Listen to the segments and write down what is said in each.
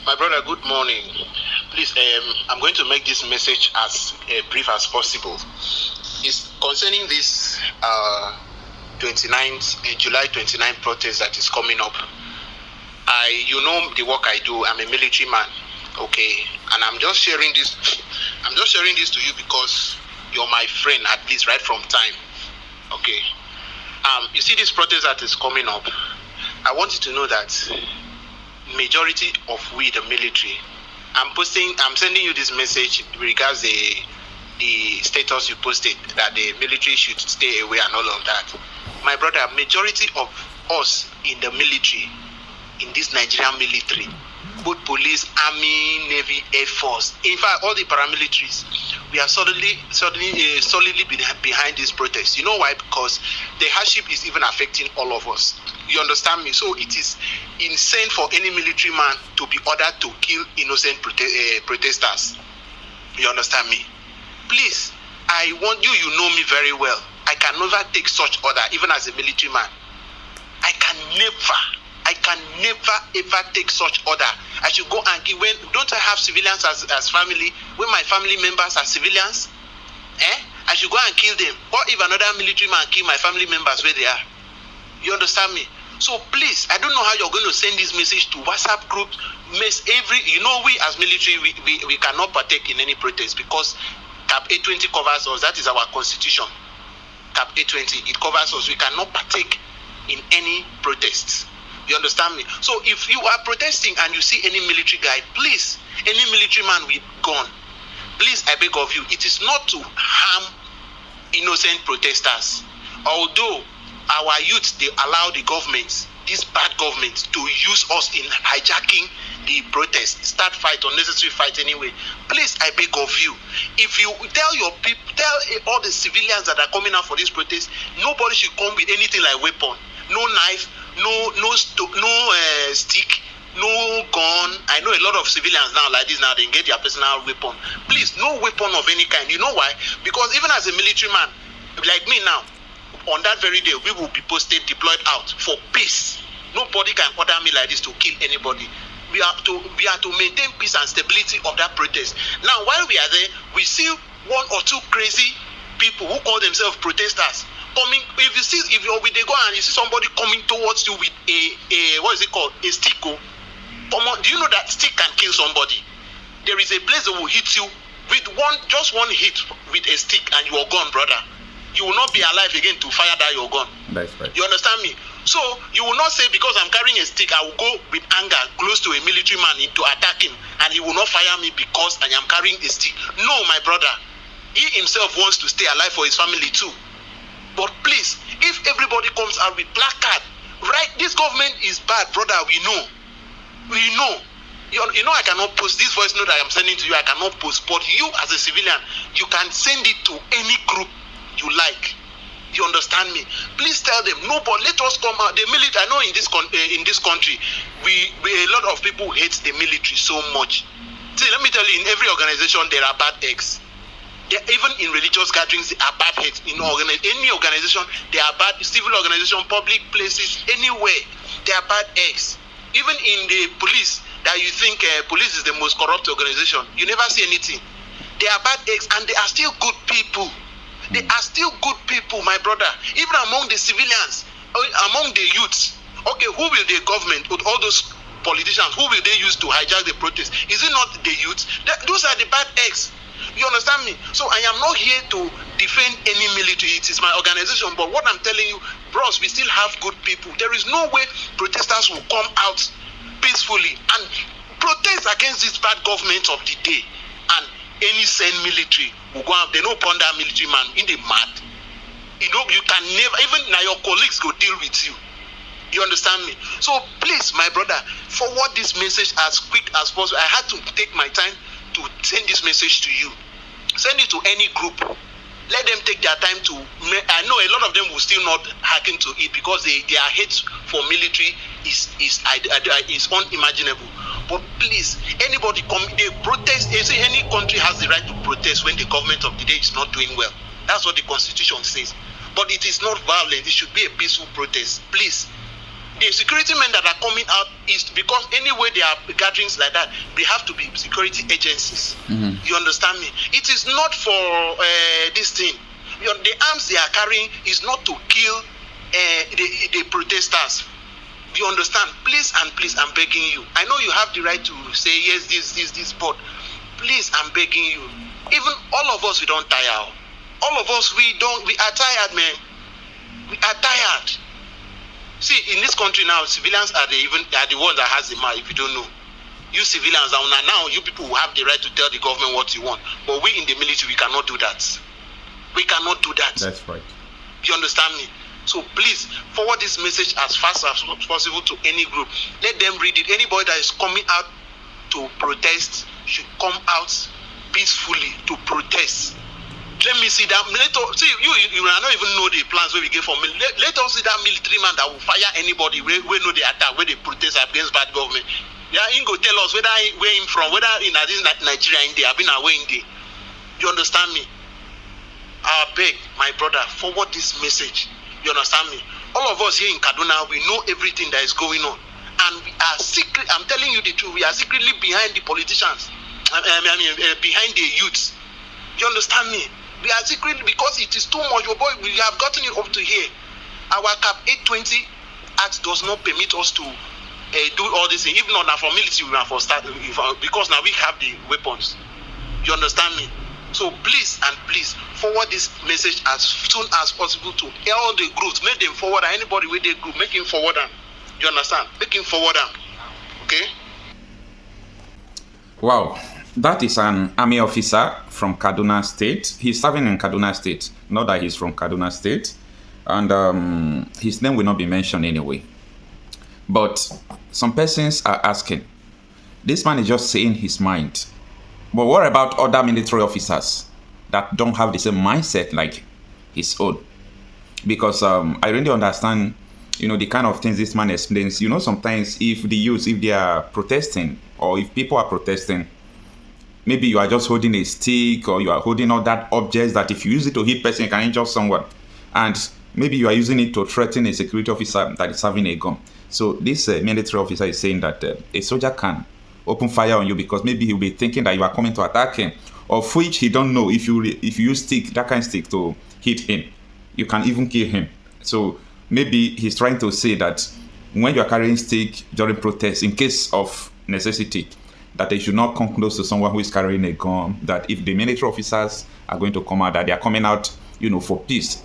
My brother, good morning. Please, I'm going to make this message as brief as possible. It's concerning this 29th, July 29th protest that is coming up. You know the work I do. I'm a military man, okay, and I'm just sharing this. I'm just sharing this to you because you're my friend, at least right from time, okay. You see this protest that is coming up. I want you to know that majority of we, the military, I'm sending you this message regards the status you posted that the military should stay away and all of that. My brother, majority of us in the military, in this Nigerian military, both police, army, navy, air force, in fact, all the paramilitaries, we are solidly behind this protest. You know why? Because the hardship is even affecting all of us. You understand me? So it is insane for any military man to be ordered to kill innocent protesters. You understand me? Please, I want you, you know me very well. I can never take such order, even as a military man. I can never ever take such order. I should go and give. Don't I have civilians as family? When my family members are civilians, I should go and kill them. What if another military man kill my family members where they are? You understand me? So please, I don't know how you're going to send this message to WhatsApp groups. We as military, we cannot partake in any protest because Cap 820 covers us. That is our constitution. Cap 820, it covers us. We cannot partake in any protests. You understand me? So if you are protesting and you see any military guy, please, any military man with gun, please, I beg of you, it is not to harm innocent protesters. Although our youth, they allow the government, this bad government, to use us in hijacking the protest, start fight, unnecessary fight anyway. Please, I beg of you, if you tell your people, tell all the civilians that are coming out for this protest, nobody should come with anything like weapon, no knife, no stick, no gun. I know a lot of civilians now like this now, they get their personal weapon. Please, no weapon of any kind. You know why? Because even as a military man, like me now, on that very day, we will be posted, deployed out for peace. Nobody can order me like this to kill anybody. We are to maintain peace and stability of that protest. Now, while we are there, we see one or two crazy people who call themselves protesters coming. If they go and you see somebody coming towards you with a stick. Come on, do you know that stick can kill somebody? There is a place that will hit you with just one hit with a stick and you are gone, brother. You will not be alive again to fire that your gun. That's right. You understand me? So you will not say because I'm carrying a stick, I will go with anger close to a military man to attack him, and he will not fire me because I am carrying a stick. No, my brother. He himself wants to stay alive for his family too. But please, if everybody comes out with placard, right? This government is bad, brother. We know. You know I cannot post this voice note that I'm sending to you. I cannot post, but you as a civilian, you can send it to any group you like. You understand me? Please tell them, no, but let us come out. The military, I know in this country, we a lot of people hate the military so much. See, let me tell you, in every organization there are bad eggs. Even in religious gatherings, there are bad heads. In any organization, there are bad, civil organization, public places, anywhere, there are bad eggs. Even in the police, that you think police is the most corrupt organization, you never see anything. There are bad eggs, and they are still good people. They are still good people, my brother. Even among the civilians, among the youths. Okay, who will the government, with all those politicians, who will they use to hijack the protest? Is it not the youths? Those are the bad eggs. You understand me? So I am not here to defend any military. It is my organization. But what I'm telling you, bros, we still have good people. There is no way protesters will come out peacefully and protest against this bad government of the day. And any sane military will go out. They don't ponder military man in the mad. You know, you can never, even now your colleagues go deal with you. You understand me? So please, my brother, forward this message as quick as possible. I had to take my time to send this message to you. Send it to any group. Let them take their time to. I know a lot of them will still not hearken to it because their hate for military is unimaginable. But please, anybody they protest. You see, any country has the right to protest when the government of the day is not doing well. That's what the constitution says. But it is not violent. It should be a peaceful protest. Please, The security men that are coming out is because anyway they are gatherings like that, they have to be security agencies. You understand me? It is not for this thing. The arms they are carrying is not to kill the protesters. You understand? Please and please, I'm begging you. I know you have the right to say yes, this, but please, I'm begging you. Even all of us, we don't tire. All of us, we are tired, man. We are tired. See, in this country now, civilians are the ones that has the mouth. If you don't know, you civilians now you people will have the right to tell the government what you want. But we in the military, we cannot do that. We cannot do that. That's right. You understand me? So please forward this message as fast as possible to any group. Let them read it. Anybody that is coming out to protest should come out peacefully to protest. Let me see that. You will not even know the plans where we get from. Let us see that military man that will fire anybody. We know the attack where they protest against bad government. Yeah, he go tell us whether where him from, whether in Nigeria, India, I've been away in there. You understand me? I beg, my brother, forward this message. You understand me? All of us here in Kaduna, we know everything that is going on. And we are secret. I'm telling you the truth. We are secretly behind the politicians. Behind the youths. You understand me? We are secretly, because it is too much. Oh boy, we have gotten it up to here. Our Cap 820 Act does not permit us to do all this thing. Even not now for military, we are for start, because now we have the weapons. You understand me? So please and please forward this message as soon as possible to all the groups. Make them forward, and anybody with their group, make him forward them. You understand? Make him forward them. Okay? Wow. That is an army officer from Kaduna State. He's serving in Kaduna State. Not that he's from Kaduna State. And his name will not be mentioned anyway. But some persons are asking, this man is just saying his mind. But what about other military officers that don't have the same mindset like his own? Because I really understand, the kind of things this man explains. Sometimes if they are protesting, or if people are protesting, maybe you are just holding a stick, or you are holding all that objects that if you use it to hit person, you can injure someone. And maybe you are using it to threaten a security officer that is having a gun. So this military officer is saying that a soldier can open fire on you because maybe he'll be thinking that you are coming to attack him, of which he don't know. If you use that kind of stick to hit him, you can even kill him. So maybe he's trying to say that when you are carrying stick during protest, in case of necessity, that they should not come close to someone who is carrying a gun. That if the military officers are going to come out, that they are coming out, for peace.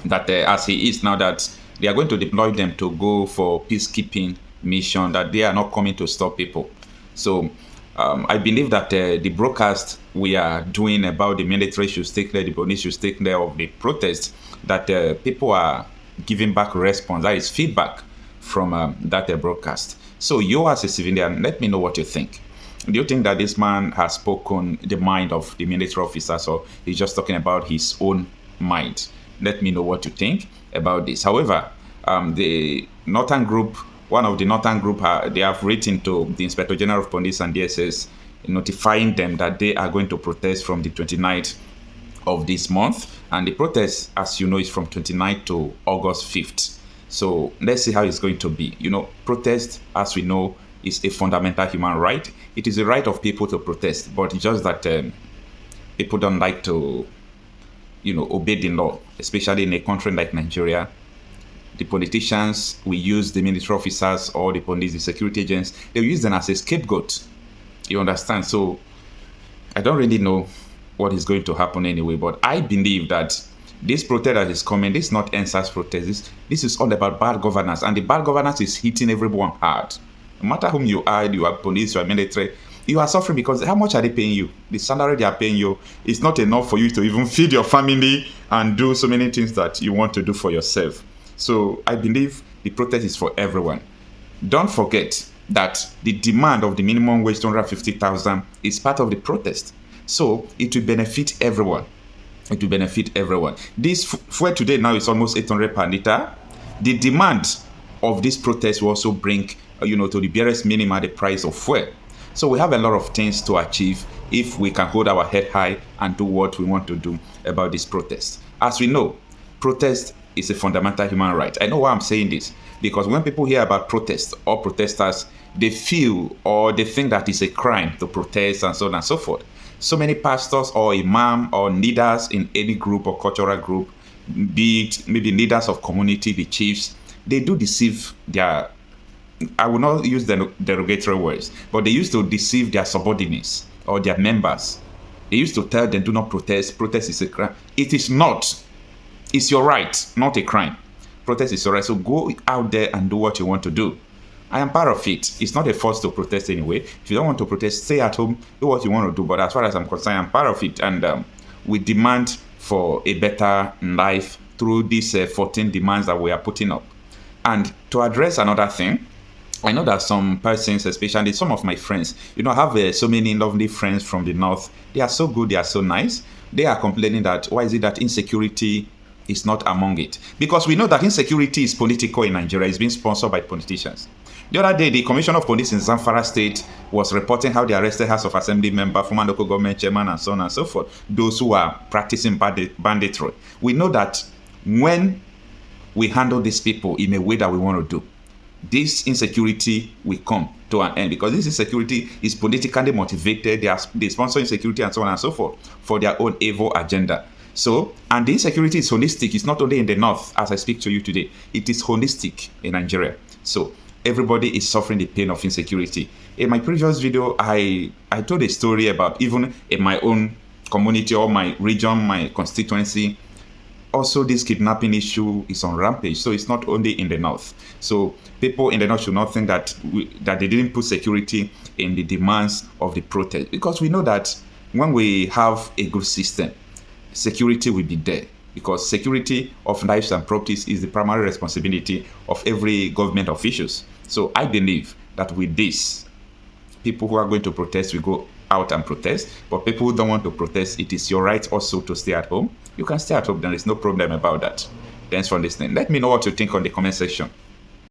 That as he is now, that they are going to deploy them to go for peacekeeping mission. That they are not coming to stop people. So I believe that the broadcast we are doing about the military should stay clear, the police should stay clear of the protest, that people are giving back response, that is feedback from that broadcast. So you as a civilian, let me know what you think. Do you think that this man has spoken the mind of the military officers, or he's just talking about his own mind? Let me know what you think about this. However, the Northern Group, one of the Northern Group, they have written to the Inspector General of Police and DSS, notifying them that they are going to protest from the 29th of this month. And the protest, as you know, is from 29th to August 5th. So let's see how it's going to be. Protest, as we know, is a fundamental human right. It is a right of people to protest, but it's just that people don't like to, obey the law, especially in a country like Nigeria. The politicians will use the military officers or the police, the security agents, they'll use them as a scapegoat. You understand? So I don't really know what is going to happen anyway, but I believe that this protest that is coming, this is not NSAS protest. This is all about bad governance, and the bad governance is hitting everyone hard. No matter whom you are police, you are military, you are suffering because how much are they paying you? The salary they are paying you is not enough for you to even feed your family and do so many things that you want to do for yourself. So I believe the protest is for everyone. Don't forget that the demand of the minimum wage 250,000 is part of the protest. So it will benefit everyone. It will benefit everyone. This fuel today now is almost 800 per liter. The demand of this protest will also bring, to the barest minimum the price of fuel. So we have a lot of things to achieve if we can hold our head high and do what we want to do about this protest. As we know, protest is a fundamental human right. I know why I'm saying this. Because when people hear about protest or protesters, they feel or they think that it's a crime to protest and so on and so forth. So many pastors or imam or leaders in any group or cultural group, be it maybe leaders of community, the chiefs, they do deceive their, I will not use the derogatory words, but they used to deceive their subordinates or their members. They used to tell them, do not protest. Protest is a crime. It is not. It's your right, not a crime. Protest is your right. So go out there and do what you want to do. I am part of it. It's not a force to protest anyway. If you don't want to protest, stay at home, do what you want to do. But as far as I'm concerned, I'm part of it. And we demand for a better life through these 14 demands that we are putting up. And to address another thing, I know that some persons, especially some of my friends, I have so many lovely friends from the north. They are so good, they are so nice. They are complaining that why is it that insecurity is not among it? Because we know that insecurity is political in Nigeria. It's being sponsored by politicians. The other day, the Commissioner of Police in Zamfara State was reporting how they arrested House of Assembly member, former local government chairman, and so on and so forth, those who are practicing banditry. We know that when we handle these people in a way that we want to do, this insecurity will come to an end, because this insecurity is politically motivated. They sponsor insecurity and so on and so forth for their own evil agenda. So, and the insecurity is holistic. It's not only in the north, as I speak to you today. It is holistic in Nigeria. So, everybody is suffering the pain of insecurity. In my previous video, I told a story about even in my own community or my region, my constituency. Also, this kidnapping issue is on rampage. So it's not only in the north. So people in the north should not think that that they didn't put security in the demands of the protest, because we know that when we have a good system, security will be there, because security of lives and properties is the primary responsibility of every government officials. So I believe that with this, people who are going to protest will go out and protest, but people who don't want to protest, it is your right also to stay at home. You can stay at home, there is no problem about that. Thanks for listening. Let me know what you think on the comment section.